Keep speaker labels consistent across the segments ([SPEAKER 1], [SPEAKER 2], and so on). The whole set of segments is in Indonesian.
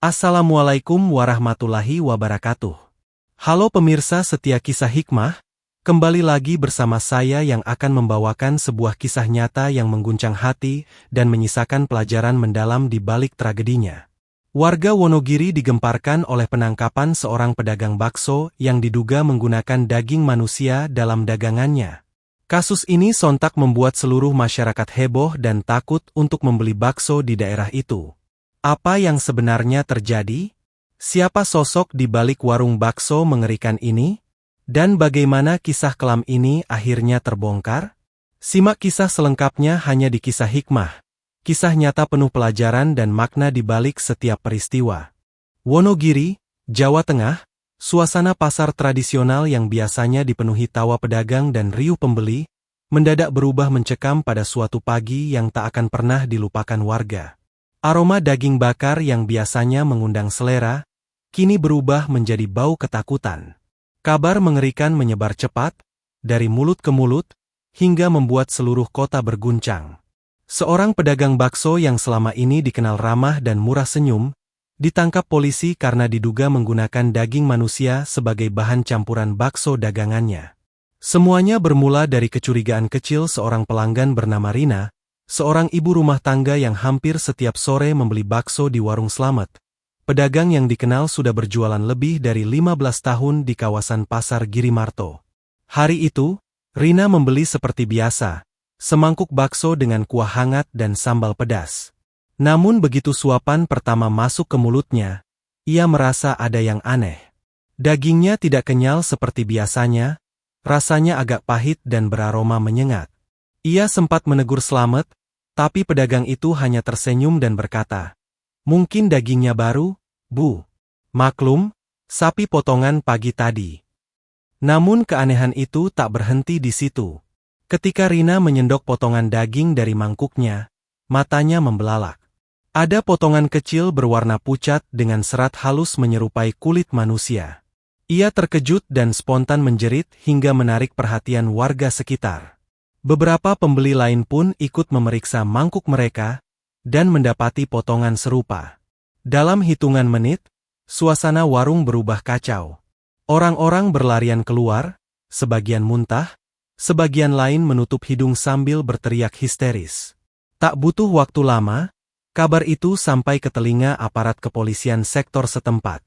[SPEAKER 1] Assalamualaikum warahmatullahi wabarakatuh. Halo pemirsa setia Kisah Hikmah, kembali lagi bersama saya yang akan membawakan sebuah kisah nyata yang mengguncang hati dan menyisakan pelajaran mendalam di balik tragedinya. Warga Wonogiri digemparkan oleh penangkapan seorang pedagang bakso yang diduga menggunakan daging manusia dalam dagangannya. Kasus ini sontak membuat seluruh masyarakat heboh dan takut untuk membeli bakso di daerah itu. Apa yang sebenarnya terjadi? Siapa sosok di balik warung bakso mengerikan ini? Dan bagaimana kisah kelam ini akhirnya terbongkar? Simak kisah selengkapnya hanya di Kisah Hikmah. Kisah nyata penuh pelajaran dan makna di balik setiap peristiwa. Wonogiri, Jawa Tengah, suasana pasar tradisional yang biasanya dipenuhi tawa pedagang dan riuh pembeli, mendadak berubah mencekam pada suatu pagi yang tak akan pernah dilupakan warga. Aroma daging bakar yang biasanya mengundang selera, kini berubah menjadi bau ketakutan. Kabar mengerikan menyebar cepat, dari mulut ke mulut, hingga membuat seluruh kota berguncang. Seorang pedagang bakso yang selama ini dikenal ramah dan murah senyum, ditangkap polisi karena diduga menggunakan daging manusia sebagai bahan campuran bakso dagangannya. Semuanya bermula dari kecurigaan kecil seorang pelanggan bernama Rina, seorang ibu rumah tangga yang hampir setiap sore membeli bakso di Warung Slamet. Pedagang yang dikenal sudah berjualan lebih dari 15 tahun di kawasan Pasar Girimarto. Hari itu, Rina membeli seperti biasa, semangkuk bakso dengan kuah hangat dan sambal pedas. Namun begitu suapan pertama masuk ke mulutnya, ia merasa ada yang aneh. Dagingnya tidak kenyal seperti biasanya, rasanya agak pahit dan beraroma menyengat. Ia sempat menegur Slamet, tapi pedagang itu hanya tersenyum dan berkata, "Mungkin dagingnya baru, Bu. Maklum, sapi potongan pagi tadi." Namun keanehan itu tak berhenti di situ. Ketika Rina menyendok potongan daging dari mangkuknya, matanya membelalak. Ada potongan kecil berwarna pucat dengan serat halus menyerupai kulit manusia. Ia terkejut dan spontan menjerit hingga menarik perhatian warga sekitar. Beberapa pembeli lain pun ikut memeriksa mangkuk mereka, dan mendapati potongan serupa. Dalam hitungan menit, suasana warung berubah kacau. Orang-orang berlarian keluar, sebagian muntah, sebagian lain menutup hidung sambil berteriak histeris. Tak butuh waktu lama, kabar itu sampai ke telinga aparat kepolisian sektor setempat.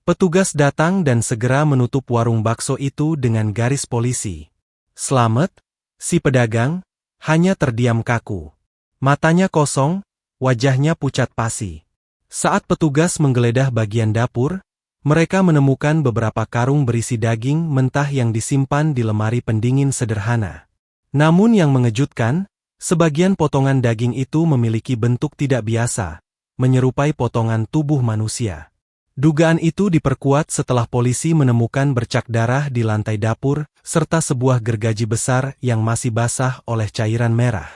[SPEAKER 1] Petugas datang dan segera menutup warung bakso itu dengan garis polisi. Slamet, si pedagang, hanya terdiam kaku. Matanya kosong, wajahnya pucat pasi. Saat petugas menggeledah bagian dapur, mereka menemukan beberapa karung berisi daging mentah yang disimpan di lemari pendingin sederhana. Namun yang mengejutkan, sebagian potongan daging itu memiliki bentuk tidak biasa, menyerupai potongan tubuh manusia. Dugaan itu diperkuat setelah polisi menemukan bercak darah di lantai dapur, serta sebuah gergaji besar yang masih basah oleh cairan merah.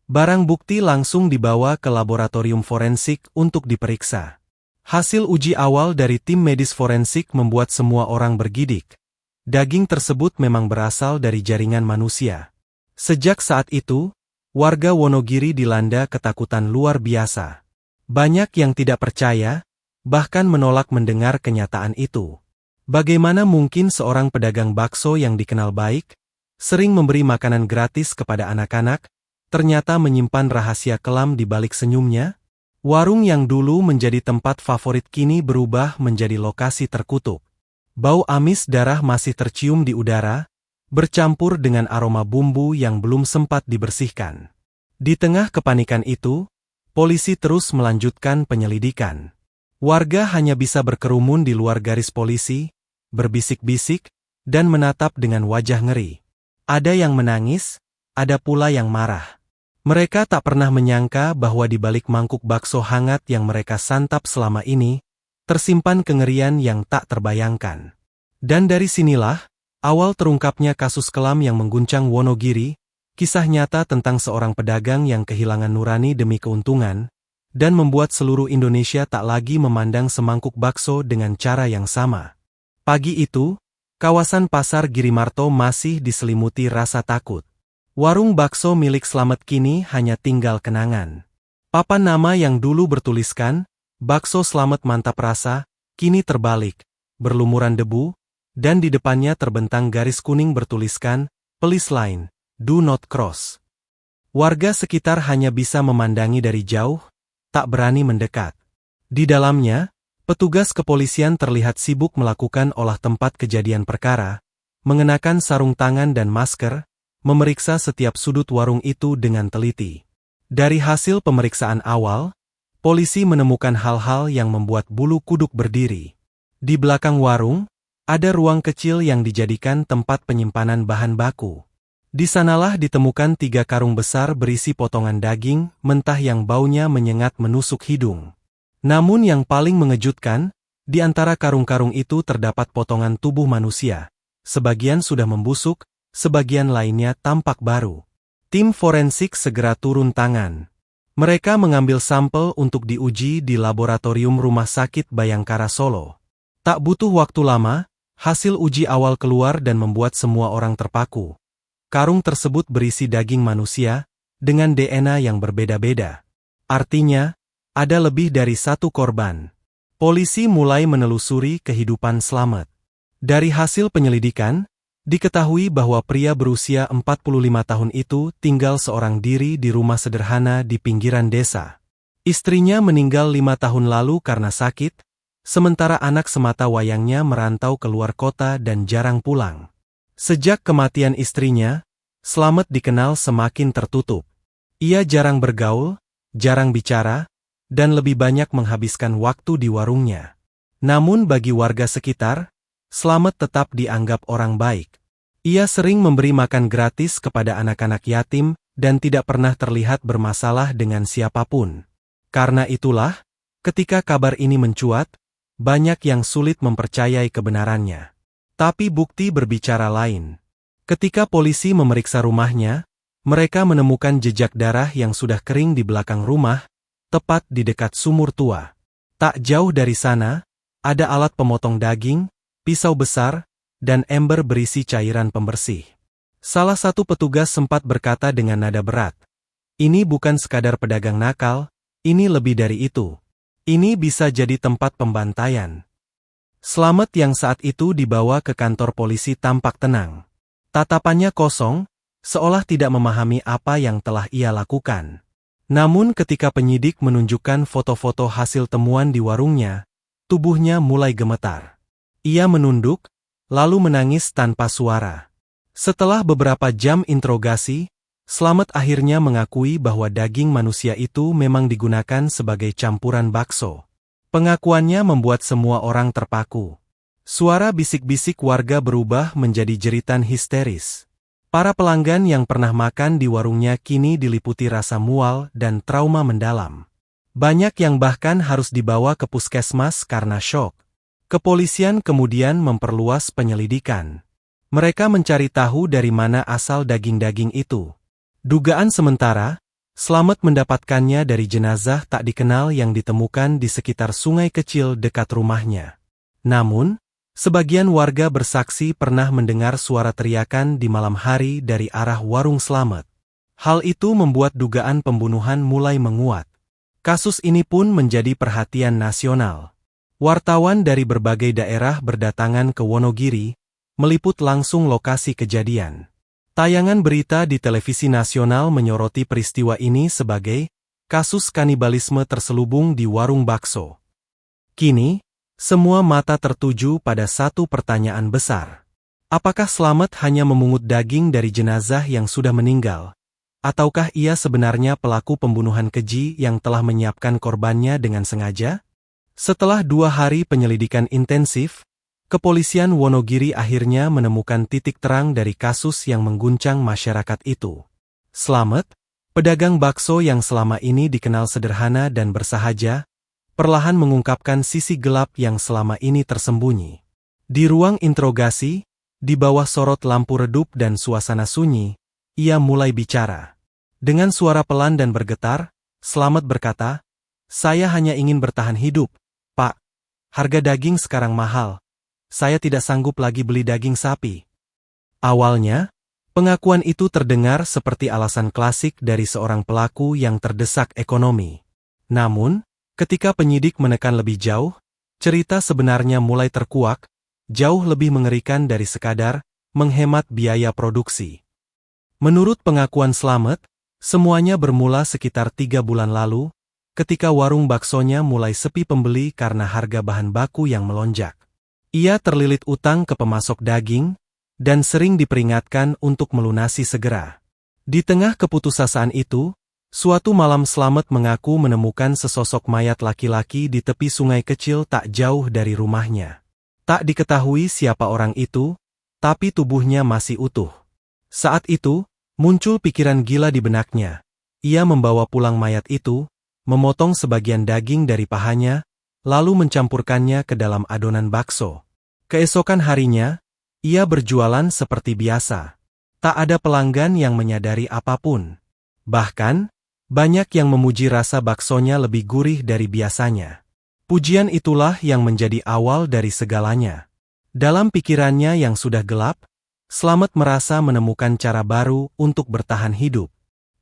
[SPEAKER 1] Barang bukti langsung dibawa ke laboratorium forensik untuk diperiksa. Hasil uji awal dari tim medis forensik membuat semua orang bergidik. Daging tersebut memang berasal dari jaringan manusia. Sejak saat itu, warga Wonogiri dilanda ketakutan luar biasa. Banyak yang tidak percaya, bahkan menolak mendengar kenyataan itu. Bagaimana mungkin seorang pedagang bakso yang dikenal baik, sering memberi makanan gratis kepada anak-anak, ternyata menyimpan rahasia kelam di balik senyumnya? Warung yang dulu menjadi tempat favorit kini berubah menjadi lokasi terkutuk. Bau amis darah masih tercium di udara, bercampur dengan aroma bumbu yang belum sempat dibersihkan. Di tengah kepanikan itu, polisi terus melanjutkan penyelidikan. Warga hanya bisa berkerumun di luar garis polisi, berbisik-bisik, dan menatap dengan wajah ngeri. Ada yang menangis, ada pula yang marah. Mereka tak pernah menyangka bahwa di balik mangkuk bakso hangat yang mereka santap selama ini, tersimpan kengerian yang tak terbayangkan. Dan dari sinilah, awal terungkapnya kasus kelam yang mengguncang Wonogiri, kisah nyata tentang seorang pedagang yang kehilangan nurani demi keuntungan, dan membuat seluruh Indonesia tak lagi memandang semangkuk bakso dengan cara yang sama. Pagi itu, kawasan Pasar Girimarto masih diselimuti rasa takut. Warung bakso milik Slamet kini hanya tinggal kenangan. Papan nama yang dulu bertuliskan, Bakso Slamet mantap rasa, kini terbalik, berlumuran debu, dan di depannya terbentang garis kuning bertuliskan, "Please line, do not cross." Warga sekitar hanya bisa memandangi dari jauh, tak berani mendekat. Di dalamnya, petugas kepolisian terlihat sibuk melakukan olah tempat kejadian perkara, mengenakan sarung tangan dan masker, memeriksa setiap sudut warung itu dengan teliti. Dari hasil pemeriksaan awal, polisi menemukan hal-hal yang membuat bulu kuduk berdiri. Di belakang warung, ada ruang kecil yang dijadikan tempat penyimpanan bahan baku. Di sanalah ditemukan 3 karung besar berisi potongan daging mentah yang baunya menyengat menusuk hidung. Namun yang paling mengejutkan, di antara karung-karung itu terdapat potongan tubuh manusia. Sebagian sudah membusuk, sebagian lainnya tampak baru. Tim forensik segera turun tangan. Mereka mengambil sampel untuk diuji di laboratorium Rumah Sakit Bayangkara Solo. Tak butuh waktu lama, hasil uji awal keluar dan membuat semua orang terpaku. Karung tersebut berisi daging manusia, dengan DNA yang berbeda-beda. Artinya, ada lebih dari 1 korban. Polisi mulai menelusuri kehidupan Slamet. Dari hasil penyelidikan, diketahui bahwa pria berusia 45 tahun itu tinggal seorang diri di rumah sederhana di pinggiran desa. Istrinya meninggal 5 tahun lalu karena sakit, sementara anak semata wayangnya merantau keluar kota dan jarang pulang. Sejak kematian istrinya, Slamet dikenal semakin tertutup. Ia jarang bergaul, jarang bicara, dan lebih banyak menghabiskan waktu di warungnya. Namun bagi warga sekitar, Slamet tetap dianggap orang baik. Ia sering memberi makan gratis kepada anak-anak yatim dan tidak pernah terlihat bermasalah dengan siapapun. Karena itulah, ketika kabar ini mencuat, banyak yang sulit mempercayai kebenarannya. Tapi bukti berbicara lain. Ketika polisi memeriksa rumahnya, mereka menemukan jejak darah yang sudah kering di belakang rumah, tepat di dekat sumur tua. Tak jauh dari sana, ada alat pemotong daging, pisau besar, dan ember berisi cairan pembersih. Salah satu petugas sempat berkata dengan nada berat, "Ini bukan sekadar pedagang nakal, ini lebih dari itu. Ini bisa jadi tempat pembantaian." Slamet yang saat itu dibawa ke kantor polisi tampak tenang. Tatapannya kosong, seolah tidak memahami apa yang telah ia lakukan. Namun ketika penyidik menunjukkan foto-foto hasil temuan di warungnya, tubuhnya mulai gemetar. Ia menunduk, lalu menangis tanpa suara. Setelah beberapa jam interogasi, Slamet akhirnya mengakui bahwa daging manusia itu memang digunakan sebagai campuran bakso. Pengakuannya membuat semua orang terpaku. Suara bisik-bisik warga berubah menjadi jeritan histeris. Para pelanggan yang pernah makan di warungnya kini diliputi rasa mual dan trauma mendalam. Banyak yang bahkan harus dibawa ke puskesmas karena syok. Kepolisian kemudian memperluas penyelidikan. Mereka mencari tahu dari mana asal daging-daging itu. Dugaan sementara, Slamet mendapatkannya dari jenazah tak dikenal yang ditemukan di sekitar sungai kecil dekat rumahnya. Namun, sebagian warga bersaksi pernah mendengar suara teriakan di malam hari dari arah warung Slamet. Hal itu membuat dugaan pembunuhan mulai menguat. Kasus ini pun menjadi perhatian nasional. Wartawan dari berbagai daerah berdatangan ke Wonogiri, meliput langsung lokasi kejadian. Tayangan berita di televisi nasional menyoroti peristiwa ini sebagai kasus kanibalisme terselubung di warung bakso. Kini, semua mata tertuju pada satu pertanyaan besar. Apakah Slamet hanya memungut daging dari jenazah yang sudah meninggal? Ataukah ia sebenarnya pelaku pembunuhan keji yang telah menyiapkan korbannya dengan sengaja? Setelah 2 hari penyelidikan intensif, kepolisian Wonogiri akhirnya menemukan titik terang dari kasus yang mengguncang masyarakat itu. Slamet, pedagang bakso yang selama ini dikenal sederhana dan bersahaja, perlahan mengungkapkan sisi gelap yang selama ini tersembunyi. Di ruang interogasi, di bawah sorot lampu redup dan suasana sunyi, ia mulai bicara. Dengan suara pelan dan bergetar, Slamet berkata, "Saya hanya ingin bertahan hidup, Pak. Harga daging sekarang mahal. Saya tidak sanggup lagi beli daging sapi." Awalnya, pengakuan itu terdengar seperti alasan klasik dari seorang pelaku yang terdesak ekonomi. Namun, Ketika penyidik menekan lebih jauh, cerita sebenarnya mulai terkuak, jauh lebih mengerikan dari sekadar menghemat biaya produksi. Menurut pengakuan Slamet, semuanya bermula sekitar 3 bulan lalu, ketika warung baksonya mulai sepi pembeli karena harga bahan baku yang melonjak. Ia terlilit utang ke pemasok daging, dan sering diperingatkan untuk melunasi segera. Di tengah keputusasaan itu, suatu malam Slamet mengaku menemukan sesosok mayat laki-laki di tepi sungai kecil tak jauh dari rumahnya. Tak diketahui siapa orang itu, tapi tubuhnya masih utuh. Saat itu, muncul pikiran gila di benaknya. Ia membawa pulang mayat itu, memotong sebagian daging dari pahanya, lalu mencampurkannya ke dalam adonan bakso. Keesokan harinya, ia berjualan seperti biasa. Tak ada pelanggan yang menyadari apapun. Bahkan, banyak yang memuji rasa baksonya lebih gurih dari biasanya. Pujian itulah yang menjadi awal dari segalanya. Dalam pikirannya yang sudah gelap, Slamet merasa menemukan cara baru untuk bertahan hidup.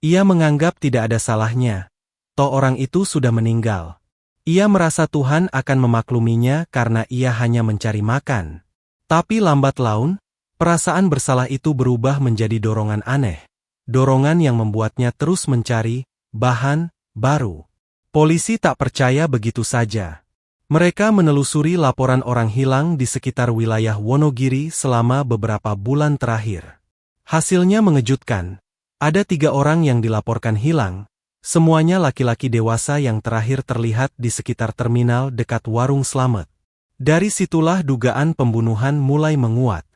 [SPEAKER 1] Ia menganggap tidak ada salahnya, toh orang itu sudah meninggal. Ia merasa Tuhan akan memakluminya karena ia hanya mencari makan. Tapi lambat laun, perasaan bersalah itu berubah menjadi dorongan aneh. Dorongan yang membuatnya terus mencari bahan baru. Polisi tak percaya begitu saja. Mereka menelusuri laporan orang hilang di sekitar wilayah Wonogiri selama beberapa bulan terakhir. Hasilnya mengejutkan. Ada 3 orang yang dilaporkan hilang, semuanya laki-laki dewasa yang terakhir terlihat di sekitar terminal dekat warung Slamet. Dari situlah dugaan pembunuhan mulai menguat.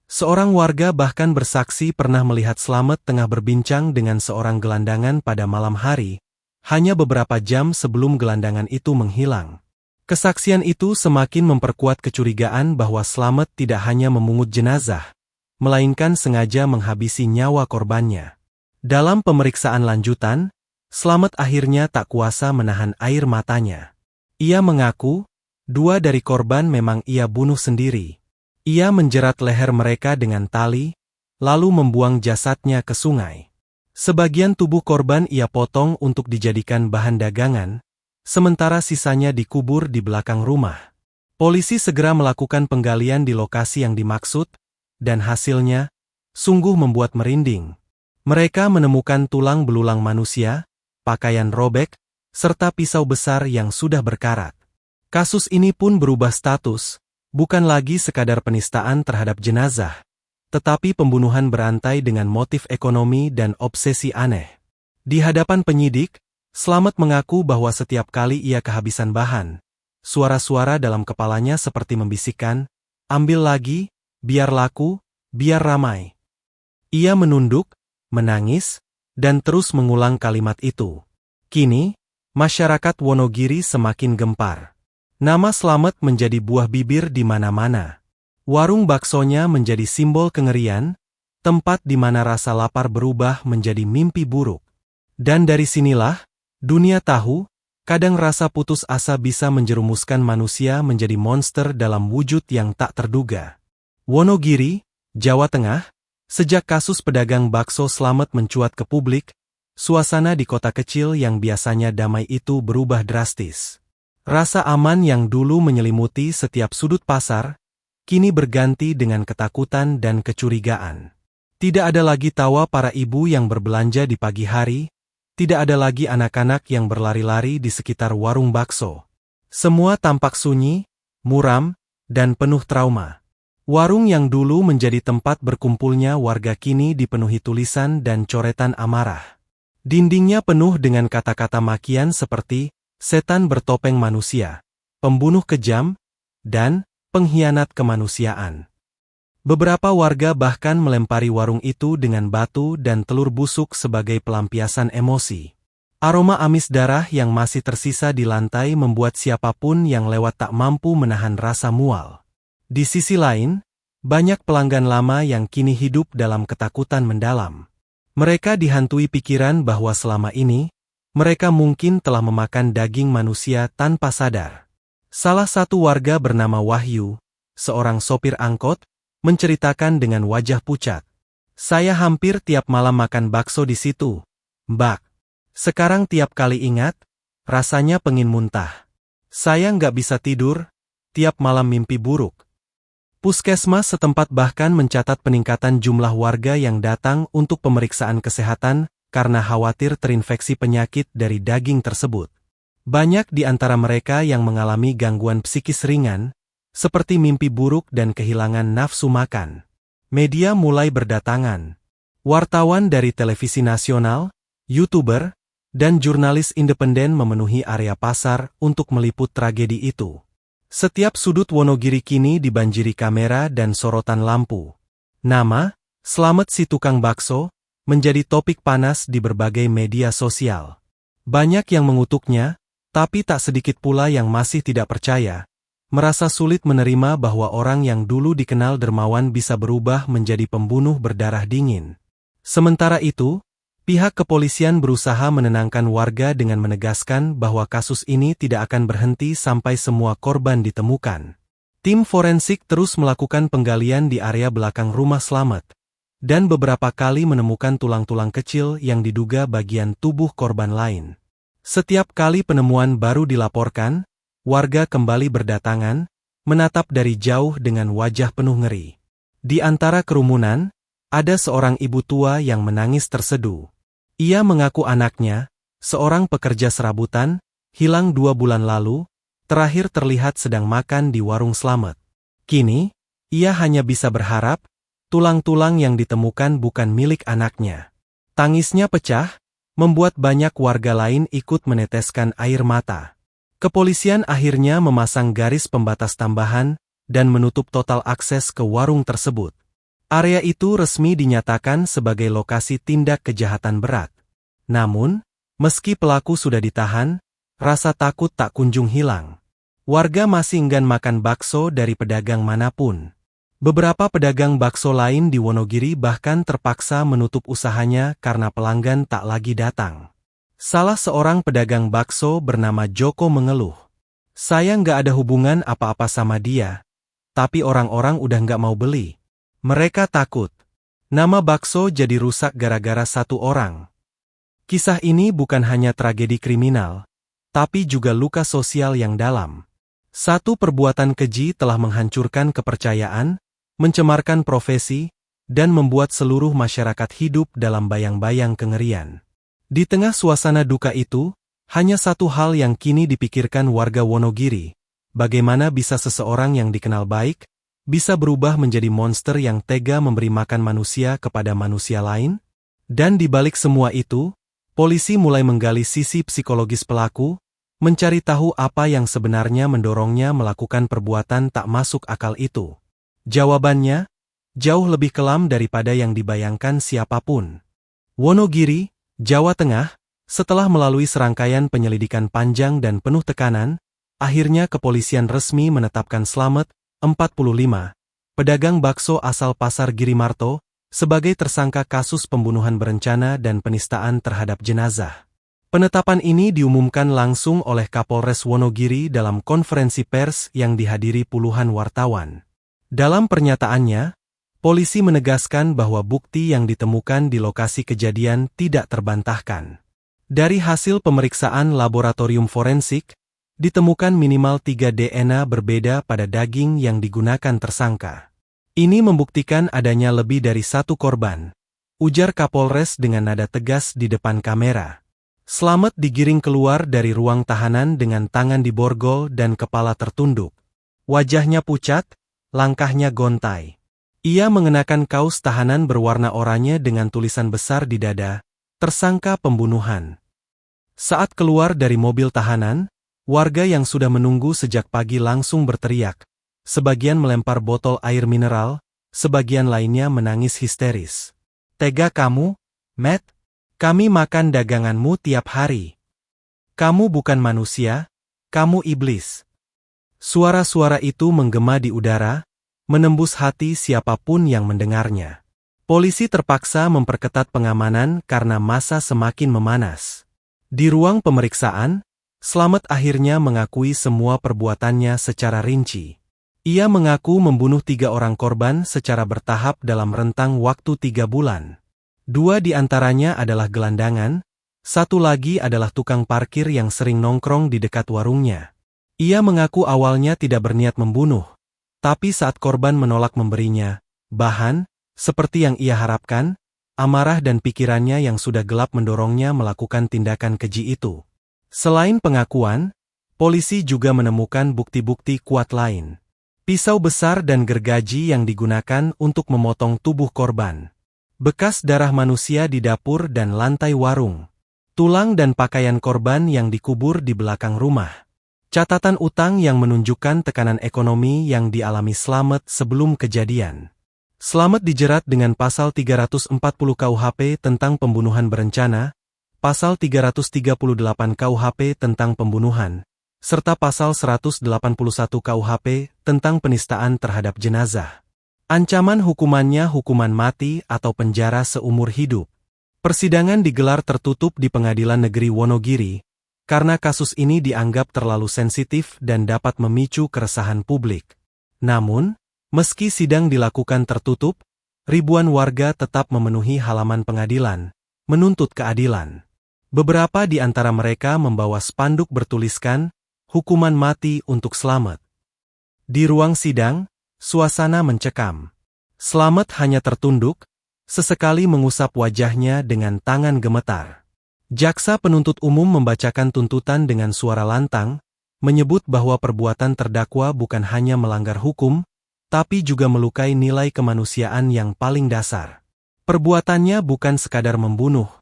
[SPEAKER 1] Seorang warga bahkan bersaksi pernah melihat Slamet tengah berbincang dengan seorang gelandangan pada malam hari, hanya beberapa jam sebelum gelandangan itu menghilang. Kesaksian itu semakin memperkuat kecurigaan bahwa Slamet tidak hanya memungut jenazah, melainkan sengaja menghabisi nyawa korbannya. Dalam pemeriksaan lanjutan, Slamet akhirnya tak kuasa menahan air matanya. Ia mengaku, 2 dari korban memang ia bunuh sendiri. Ia menjerat leher mereka dengan tali, lalu membuang jasadnya ke sungai. Sebagian tubuh korban ia potong untuk dijadikan bahan dagangan, sementara sisanya dikubur di belakang rumah. Polisi segera melakukan penggalian di lokasi yang dimaksud, dan hasilnya sungguh membuat merinding. Mereka menemukan tulang belulang manusia, pakaian robek, serta pisau besar yang sudah berkarat. Kasus ini pun berubah status, bukan lagi sekadar penistaan terhadap jenazah, tetapi pembunuhan berantai dengan motif ekonomi dan obsesi aneh. Di hadapan penyidik, Slamet mengaku bahwa setiap kali ia kehabisan bahan, suara-suara dalam kepalanya seperti membisikkan, "Ambil lagi, biar laku, biar ramai." Ia menunduk, menangis, dan terus mengulang kalimat itu. Kini, masyarakat Wonogiri semakin gempar. Nama Slamet menjadi buah bibir di mana-mana. Warung baksonya menjadi simbol kengerian, tempat di mana rasa lapar berubah menjadi mimpi buruk. Dan dari sinilah, dunia tahu, kadang rasa putus asa bisa menjerumuskan manusia menjadi monster dalam wujud yang tak terduga. Wonogiri, Jawa Tengah, sejak kasus pedagang bakso Slamet mencuat ke publik, suasana di kota kecil yang biasanya damai itu berubah drastis. Rasa aman yang dulu menyelimuti setiap sudut pasar, kini berganti dengan ketakutan dan kecurigaan. Tidak ada lagi tawa para ibu yang berbelanja di pagi hari, tidak ada lagi anak-anak yang berlari-lari di sekitar warung bakso. Semua tampak sunyi, muram, dan penuh trauma. Warung yang dulu menjadi tempat berkumpulnya warga kini dipenuhi tulisan dan coretan amarah. Dindingnya penuh dengan kata-kata makian seperti setan bertopeng manusia, pembunuh kejam, dan pengkhianat kemanusiaan. Beberapa warga bahkan melempari warung itu dengan batu dan telur busuk sebagai pelampiasan emosi. Aroma amis darah yang masih tersisa di lantai membuat siapapun yang lewat tak mampu menahan rasa mual. Di sisi lain, banyak pelanggan lama yang kini hidup dalam ketakutan mendalam. Mereka dihantui pikiran bahwa selama ini, mereka mungkin telah memakan daging manusia tanpa sadar. Salah satu warga bernama Wahyu, seorang sopir angkot, menceritakan dengan wajah pucat. "Saya hampir tiap malam makan bakso di situ, Mbak. Sekarang tiap kali ingat, Rasanya pengin muntah. Saya nggak bisa tidur, tiap malam mimpi buruk. Puskesmas setempat bahkan mencatat peningkatan jumlah warga yang datang untuk pemeriksaan kesehatan karena khawatir terinfeksi penyakit dari daging tersebut. Banyak di antara mereka yang mengalami gangguan psikis ringan, seperti mimpi buruk dan kehilangan nafsu makan. Media mulai berdatangan. Wartawan dari televisi nasional, YouTuber, dan jurnalis independen memenuhi area pasar untuk meliput tragedi itu. Setiap sudut Wonogiri kini dibanjiri kamera dan sorotan lampu. Nama, Slamet si tukang bakso, menjadi topik panas di berbagai media sosial. Banyak yang mengutuknya, tapi tak sedikit pula yang masih tidak percaya, merasa sulit menerima bahwa orang yang dulu dikenal dermawan bisa berubah menjadi pembunuh berdarah dingin. Sementara itu, pihak kepolisian berusaha menenangkan warga dengan menegaskan bahwa kasus ini tidak akan berhenti sampai semua korban ditemukan. Tim forensik terus melakukan penggalian di area belakang rumah Slamet, dan beberapa kali menemukan tulang-tulang kecil yang diduga bagian tubuh korban lain. Setiap kali penemuan baru dilaporkan, warga kembali berdatangan, menatap dari jauh dengan wajah penuh ngeri. Di antara kerumunan, ada seorang ibu tua yang menangis terseduh. Ia mengaku anaknya, seorang pekerja serabutan, hilang 2 bulan lalu, terakhir terlihat sedang makan di warung Slamet. Kini, ia hanya bisa berharap, tulang-tulang yang ditemukan bukan milik anaknya. Tangisnya pecah, membuat banyak warga lain ikut meneteskan air mata. Kepolisian akhirnya memasang garis pembatas tambahan, dan menutup total akses ke warung tersebut. Area itu resmi dinyatakan sebagai lokasi tindak kejahatan berat. Namun, meski pelaku sudah ditahan, rasa takut tak kunjung hilang. Warga masih enggan makan bakso dari pedagang manapun. Beberapa pedagang bakso lain di Wonogiri bahkan terpaksa menutup usahanya karena pelanggan tak lagi datang. Salah seorang pedagang bakso bernama Joko mengeluh. Saya nggak ada hubungan apa-apa sama dia, tapi orang-orang udah nggak mau beli. Mereka takut. Nama bakso jadi rusak gara-gara satu orang. Kisah ini bukan hanya tragedi kriminal, tapi juga luka sosial yang dalam. Satu perbuatan keji telah menghancurkan kepercayaan, mencemarkan profesi, dan membuat seluruh masyarakat hidup dalam bayang-bayang kengerian. Di tengah suasana duka itu, hanya satu hal yang kini dipikirkan warga Wonogiri, bagaimana bisa seseorang yang dikenal baik, bisa berubah menjadi monster yang tega memberi makan manusia kepada manusia lain? Dan di balik semua itu, polisi mulai menggali sisi psikologis pelaku, mencari tahu apa yang sebenarnya mendorongnya melakukan perbuatan tak masuk akal itu. Jawabannya, jauh lebih kelam daripada yang dibayangkan siapapun. Wonogiri, Jawa Tengah, setelah melalui serangkaian penyelidikan panjang dan penuh tekanan, akhirnya kepolisian resmi menetapkan Slamet, 45, pedagang bakso asal Pasar Girimarto, sebagai tersangka kasus pembunuhan berencana dan penistaan terhadap jenazah. Penetapan ini diumumkan langsung oleh Kapolres Wonogiri dalam konferensi pers yang dihadiri puluhan wartawan. Dalam pernyataannya, polisi menegaskan bahwa bukti yang ditemukan di lokasi kejadian tidak terbantahkan. Dari hasil pemeriksaan laboratorium forensik, ditemukan minimal 3 DNA berbeda pada daging yang digunakan tersangka. Ini membuktikan adanya lebih dari satu korban, ujar Kapolres dengan nada tegas di depan kamera. Slamet digiring keluar dari ruang tahanan dengan tangan diborgol dan kepala tertunduk. Wajahnya pucat, langkahnya gontai. Ia mengenakan kaos tahanan berwarna oranye dengan tulisan besar di dada, "Tersangka pembunuhan." Saat keluar dari mobil tahanan, warga yang sudah menunggu sejak pagi langsung berteriak. Sebagian melempar botol air mineral, sebagian lainnya menangis histeris. "Tega kamu, Matt? Kami makan daganganmu tiap hari. Kamu bukan manusia, kamu iblis." Suara-suara itu menggema di udara, menembus hati siapapun yang mendengarnya. Polisi terpaksa memperketat pengamanan karena massa semakin memanas. Di ruang pemeriksaan, Slamet akhirnya mengakui semua perbuatannya secara rinci. Ia mengaku membunuh 3 orang korban secara bertahap dalam rentang waktu 3 bulan. 2 di antaranya adalah gelandangan, Satu lagi adalah tukang parkir yang sering nongkrong di dekat warungnya. Ia mengaku awalnya tidak berniat membunuh, tapi saat korban menolak memberinya bahan, seperti yang ia harapkan, amarah dan pikirannya yang sudah gelap mendorongnya melakukan tindakan keji itu. Selain pengakuan, polisi juga menemukan bukti-bukti kuat lain. Pisau besar dan gergaji yang digunakan untuk memotong tubuh korban. Bekas darah manusia di dapur dan lantai warung. Tulang dan pakaian korban yang dikubur di belakang rumah. Catatan utang yang menunjukkan tekanan ekonomi yang dialami Slamet sebelum kejadian. Slamet dijerat dengan pasal 340 KUHP tentang pembunuhan berencana, pasal 338 KUHP tentang pembunuhan, serta pasal 181 KUHP tentang penistaan terhadap jenazah. Ancaman hukumannya hukuman mati atau penjara seumur hidup. Persidangan digelar tertutup di Pengadilan Negeri Wonogiri, karena kasus ini dianggap terlalu sensitif dan dapat memicu keresahan publik. Namun, meski sidang dilakukan tertutup, ribuan warga tetap memenuhi halaman pengadilan, menuntut keadilan. Beberapa di antara mereka membawa spanduk bertuliskan, hukuman mati untuk Slamet. Di ruang sidang, suasana mencekam. Slamet hanya tertunduk, sesekali mengusap wajahnya dengan tangan gemetar. Jaksa penuntut umum membacakan tuntutan dengan suara lantang, menyebut bahwa perbuatan terdakwa bukan hanya melanggar hukum, tapi juga melukai nilai kemanusiaan yang paling dasar. Perbuatannya bukan sekadar membunuh,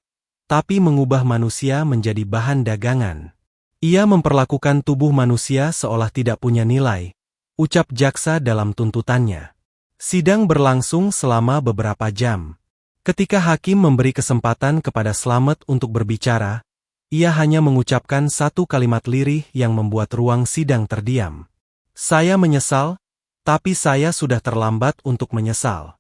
[SPEAKER 1] tapi mengubah manusia menjadi bahan dagangan. Ia memperlakukan tubuh manusia seolah tidak punya nilai, ucap jaksa dalam tuntutannya. Sidang berlangsung selama beberapa jam. Ketika hakim memberi kesempatan kepada Slamet untuk berbicara, ia hanya mengucapkan satu kalimat lirih yang membuat ruang sidang terdiam. Saya menyesal, tapi saya sudah terlambat untuk menyesal.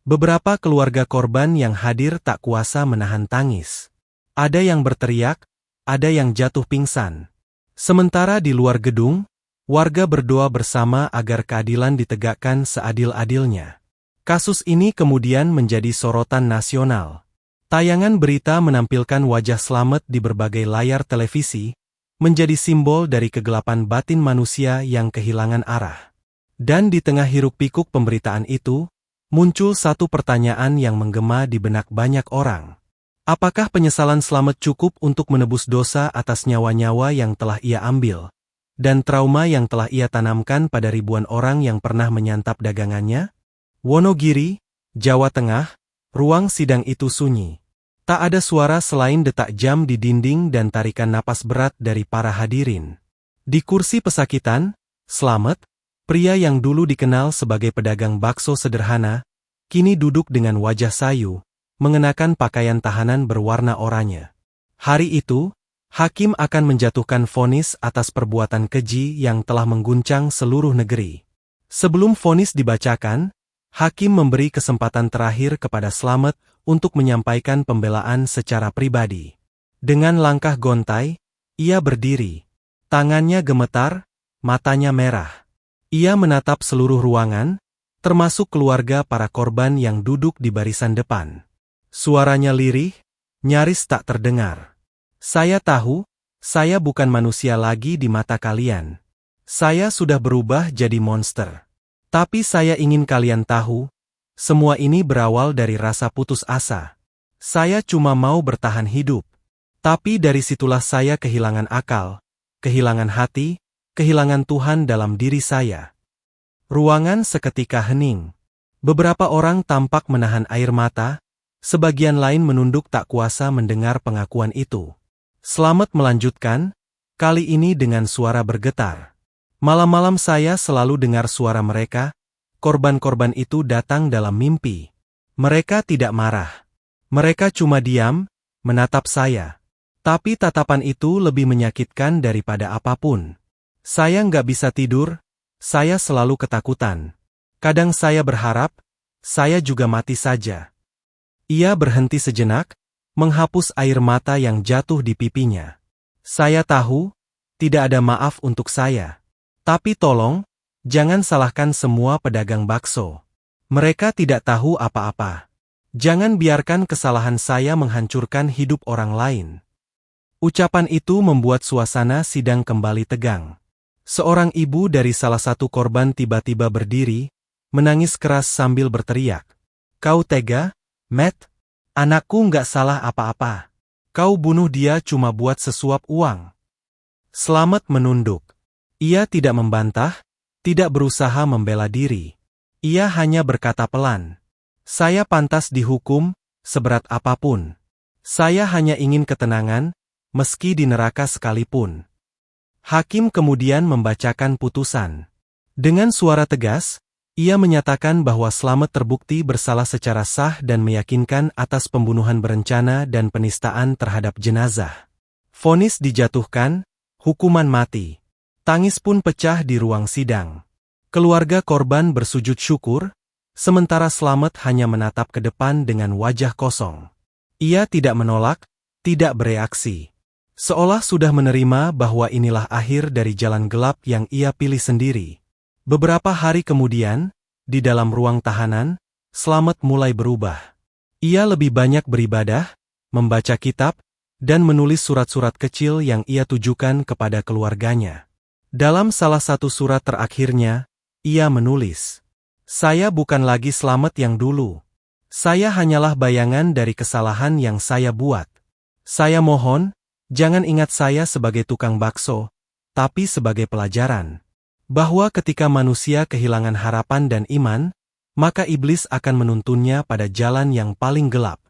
[SPEAKER 1] Beberapa keluarga korban yang hadir tak kuasa menahan tangis. Ada yang berteriak, ada yang jatuh pingsan. Sementara di luar gedung, warga berdoa bersama agar keadilan ditegakkan seadil-adilnya. Kasus ini kemudian menjadi sorotan nasional. Tayangan berita menampilkan wajah Slamet di berbagai layar televisi, menjadi simbol dari kegelapan batin manusia yang kehilangan arah. Dan di tengah hiruk-pikuk pemberitaan itu, muncul satu pertanyaan yang menggema di benak banyak orang. Apakah penyesalan Slamet cukup untuk menebus dosa atas nyawa-nyawa yang telah ia ambil, dan trauma yang telah ia tanamkan pada ribuan orang yang pernah menyantap dagangannya? Wonogiri, Jawa Tengah, ruang sidang itu sunyi. Tak ada suara selain detak jam di dinding dan tarikan napas berat dari para hadirin. Di kursi pesakitan, Slamet, pria yang dulu dikenal sebagai pedagang bakso sederhana, kini duduk dengan wajah sayu, mengenakan pakaian tahanan berwarna oranye. Hari itu, hakim akan menjatuhkan vonis atas perbuatan keji yang telah mengguncang seluruh negeri. Sebelum vonis dibacakan, hakim memberi kesempatan terakhir kepada Slamet untuk menyampaikan pembelaan secara pribadi. Dengan langkah gontai, ia berdiri. Tangannya gemetar, matanya merah. Ia menatap seluruh ruangan, termasuk keluarga para korban yang duduk di barisan depan. Suaranya lirih, nyaris tak terdengar. Saya tahu, saya bukan manusia lagi di mata kalian. Saya sudah berubah jadi monster. Tapi saya ingin kalian tahu, semua ini berawal dari rasa putus asa. Saya cuma mau bertahan hidup. Tapi dari situlah saya kehilangan akal, kehilangan hati, kehilangan Tuhan dalam diri saya. Ruangan seketika hening. Beberapa orang tampak menahan air mata, sebagian lain menunduk tak kuasa mendengar pengakuan itu. Slamet melanjutkan, kali ini dengan suara bergetar. Malam-malam saya selalu dengar suara mereka, korban-korban itu datang dalam mimpi. Mereka tidak marah. Mereka cuma diam, menatap saya. Tapi tatapan itu lebih menyakitkan daripada apapun. Saya nggak bisa tidur, saya selalu ketakutan. Kadang saya berharap, saya juga mati saja. Ia berhenti sejenak, menghapus air mata yang jatuh di pipinya. Saya tahu, tidak ada maaf untuk saya. Tapi tolong, jangan salahkan semua pedagang bakso. Mereka tidak tahu apa-apa. Jangan biarkan kesalahan saya menghancurkan hidup orang lain. Ucapan itu membuat suasana sidang kembali tegang. Seorang ibu dari salah satu korban tiba-tiba berdiri, menangis keras sambil berteriak. Kau tega, Matt? Anakku nggak salah apa-apa. Kau bunuh dia cuma buat sesuap uang. Slamet menunduk. Ia tidak membantah, tidak berusaha membela diri. Ia hanya berkata pelan. Saya pantas dihukum, seberat apapun. Saya hanya ingin ketenangan, meski di neraka sekalipun. Hakim kemudian membacakan putusan. Dengan suara tegas, ia menyatakan bahwa Slamet terbukti bersalah secara sah dan meyakinkan atas pembunuhan berencana dan penistaan terhadap jenazah. Vonis dijatuhkan, hukuman mati. Tangis pun pecah di ruang sidang. Keluarga korban bersujud syukur, sementara Slamet hanya menatap ke depan dengan wajah kosong. Ia tidak menolak, tidak bereaksi. Seolah sudah menerima bahwa inilah akhir dari jalan gelap yang ia pilih sendiri. Beberapa hari kemudian, di dalam ruang tahanan, Slamet mulai berubah. Ia lebih banyak beribadah, membaca kitab, dan menulis surat-surat kecil yang ia tujukan kepada keluarganya. Dalam salah satu surat terakhirnya, ia menulis, "Saya bukan lagi Slamet yang dulu. Saya hanyalah bayangan dari kesalahan yang saya buat. Saya mohon, jangan ingat saya sebagai tukang bakso, tapi sebagai pelajaran. Bahwa ketika manusia kehilangan harapan dan iman, maka iblis akan menuntunnya pada jalan yang paling gelap."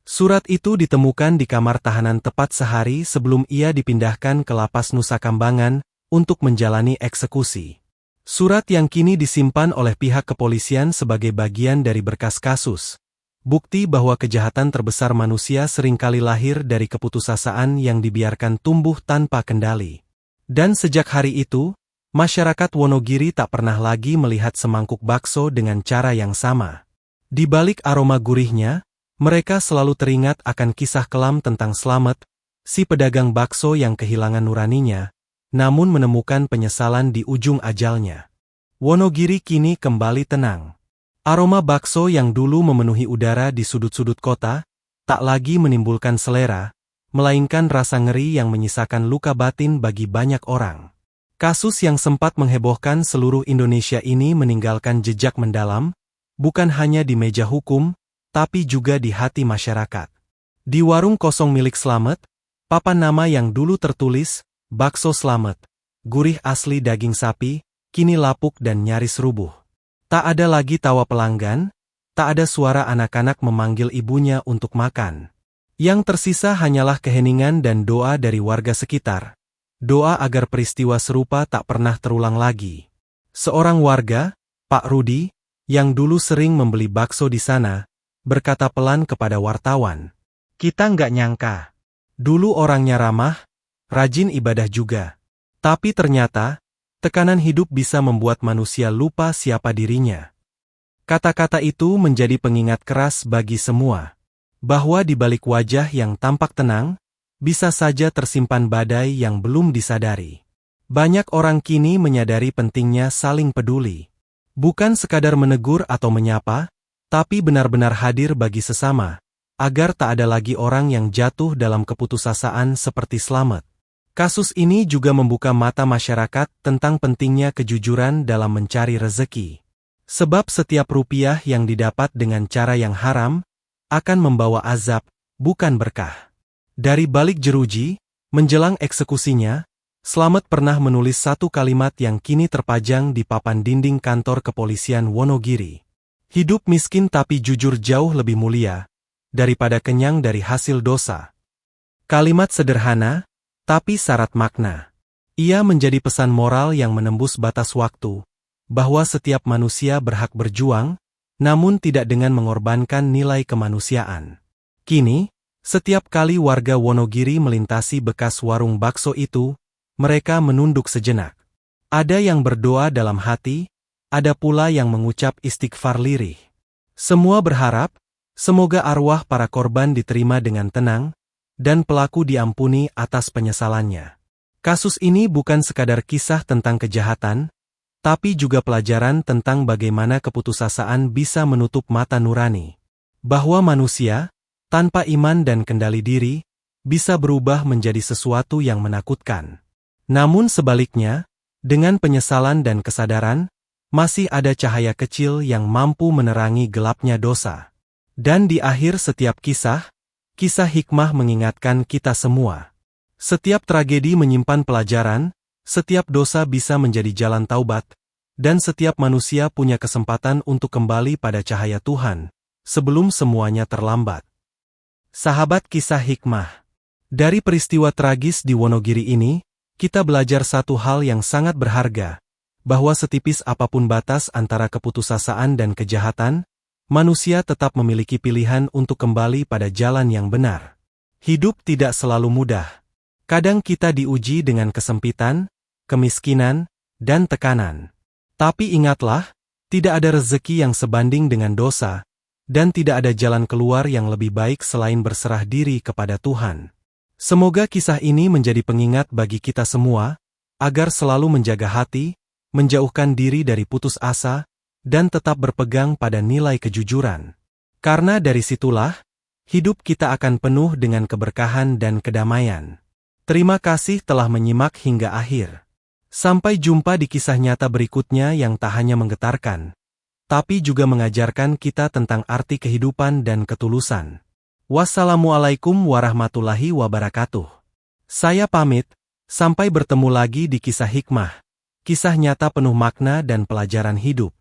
[SPEAKER 1] Surat itu ditemukan di kamar tahanan tepat sehari sebelum ia dipindahkan ke lapas Nusa Kambangan untuk menjalani eksekusi. Surat yang kini disimpan oleh pihak kepolisian sebagai bagian dari berkas kasus. Bukti bahwa kejahatan terbesar manusia seringkali lahir dari keputusasaan yang dibiarkan tumbuh tanpa kendali. Dan sejak hari itu, masyarakat Wonogiri tak pernah lagi melihat semangkuk bakso dengan cara yang sama. Di balik aroma gurihnya, mereka selalu teringat akan kisah kelam tentang Slamet, si pedagang bakso yang kehilangan nuraninya, namun menemukan penyesalan di ujung ajalnya. Wonogiri kini kembali tenang. Aroma bakso yang dulu memenuhi udara di sudut-sudut kota, tak lagi menimbulkan selera, melainkan rasa ngeri yang menyisakan luka batin bagi banyak orang. Kasus yang sempat menghebohkan seluruh Indonesia ini meninggalkan jejak mendalam, bukan hanya di meja hukum, tapi juga di hati masyarakat. Di warung kosong milik Slamet, papan nama yang dulu tertulis, Bakso Slamet, gurih asli daging sapi, kini lapuk dan nyaris rubuh. Tak ada lagi tawa pelanggan, tak ada suara anak-anak memanggil ibunya untuk makan. Yang tersisa hanyalah keheningan dan doa dari warga sekitar. Doa agar peristiwa serupa tak pernah terulang lagi. Seorang warga, Pak Rudi, yang dulu sering membeli bakso di sana, berkata pelan kepada wartawan. Kita nggak nyangka. Dulu orangnya ramah, rajin ibadah juga. Tapi ternyata, tekanan hidup bisa membuat manusia lupa siapa dirinya. Kata-kata itu menjadi pengingat keras bagi semua. Bahwa di balik wajah yang tampak tenang, bisa saja tersimpan badai yang belum disadari. Banyak orang kini menyadari pentingnya saling peduli. Bukan sekadar menegur atau menyapa, tapi benar-benar hadir bagi sesama, agar tak ada lagi orang yang jatuh dalam keputusasaan seperti Slamet. Kasus ini juga membuka mata masyarakat tentang pentingnya kejujuran dalam mencari rezeki. Sebab setiap rupiah yang didapat dengan cara yang haram, akan membawa azab, bukan berkah. Dari balik jeruji, menjelang eksekusinya, Slamet pernah menulis satu kalimat yang kini terpajang di papan dinding kantor kepolisian Wonogiri. Hidup miskin tapi jujur jauh lebih mulia, daripada kenyang dari hasil dosa. Kalimat sederhana, tapi syarat makna. Ia menjadi pesan moral yang menembus batas waktu, bahwa setiap manusia berhak berjuang, namun tidak dengan mengorbankan nilai kemanusiaan. Kini, setiap kali warga Wonogiri melintasi bekas warung bakso itu, mereka menunduk sejenak. Ada yang berdoa dalam hati, ada pula yang mengucap istighfar lirih. Semua berharap, semoga arwah para korban diterima dengan tenang, dan pelaku diampuni atas penyesalannya. Kasus ini bukan sekadar kisah tentang kejahatan, tapi juga pelajaran tentang bagaimana keputusasaan bisa menutup mata nurani. bahwa manusia, tanpa iman dan kendali diri, bisa berubah menjadi sesuatu yang menakutkan. Namun sebaliknya, dengan penyesalan dan kesadaran, masih ada cahaya kecil yang mampu menerangi gelapnya dosa. Dan di akhir setiap kisah hikmah mengingatkan kita semua. Setiap tragedi menyimpan pelajaran, setiap dosa bisa menjadi jalan taubat, dan setiap manusia punya kesempatan untuk kembali pada cahaya Tuhan, sebelum semuanya terlambat. Sahabat kisah hikmah, dari peristiwa tragis di Wonogiri ini, kita belajar satu hal yang sangat berharga, bahwa setipis apapun batas antara keputusasaan dan kejahatan, manusia tetap memiliki pilihan untuk kembali pada jalan yang benar. Hidup tidak selalu mudah. Kadang kita diuji dengan kesempitan, kemiskinan, dan tekanan. Tapi ingatlah, tidak ada rezeki yang sebanding dengan dosa, dan tidak ada jalan keluar yang lebih baik selain berserah diri kepada Tuhan. Semoga kisah ini menjadi pengingat bagi kita semua, agar selalu menjaga hati, menjauhkan diri dari putus asa, dan tetap berpegang pada nilai kejujuran. Karena dari situlah, hidup kita akan penuh dengan keberkahan dan kedamaian. Terima kasih telah menyimak hingga akhir. Sampai jumpa di kisah nyata berikutnya yang tak hanya menggetarkan, tapi juga mengajarkan kita tentang arti kehidupan dan ketulusan. Wassalamualaikum warahmatullahi wabarakatuh. Saya pamit, sampai bertemu lagi di kisah hikmah. Kisah nyata penuh makna dan pelajaran hidup.